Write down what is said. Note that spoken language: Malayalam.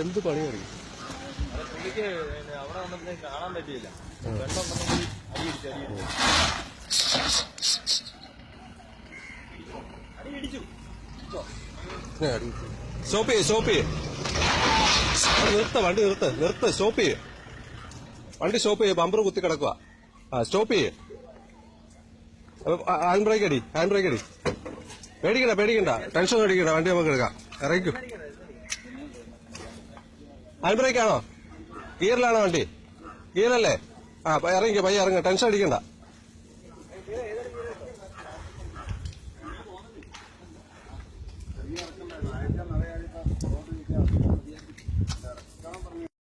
എന്ത് പണി അറിയും പുള്ളിക്ക് അവിടെ വന്നപ്പോൾ കാണാൻ പറ്റിയില്ല. വെള്ളം അടിയിടിച്ചു. സ്റ്റോപ്പ് ചെയ്യ് വണ്ടി നിർത്ത് സ്റ്റോപ്പ് ചെയ്യ് വണ്ടി സ്റ്റോപ്പ് ചെയ്യ്. ബമ്പർ കുത്തി കിടക്കുക. സ്റ്റോപ്പ് ചെയ്യ്. ഹാൻഡ് ബ്രേക്ക് അടി. പേടിക്കണ്ട ടെൻഷൻ അടിക്കണ്ട. വണ്ടി നമുക്ക് എടുക്കാം. ഇറങ്ങിക്കൂ. ഹാൻഡ് ബ്രേക്ക് ആണോ? ഗിയറിലാണോ വണ്ടി? ഗിയറല്ലേ? ഇറങ്ങിക്കോ. പയ്യ ഇറങ്ങ. ടെൻഷൻ അടിക്കണ്ട.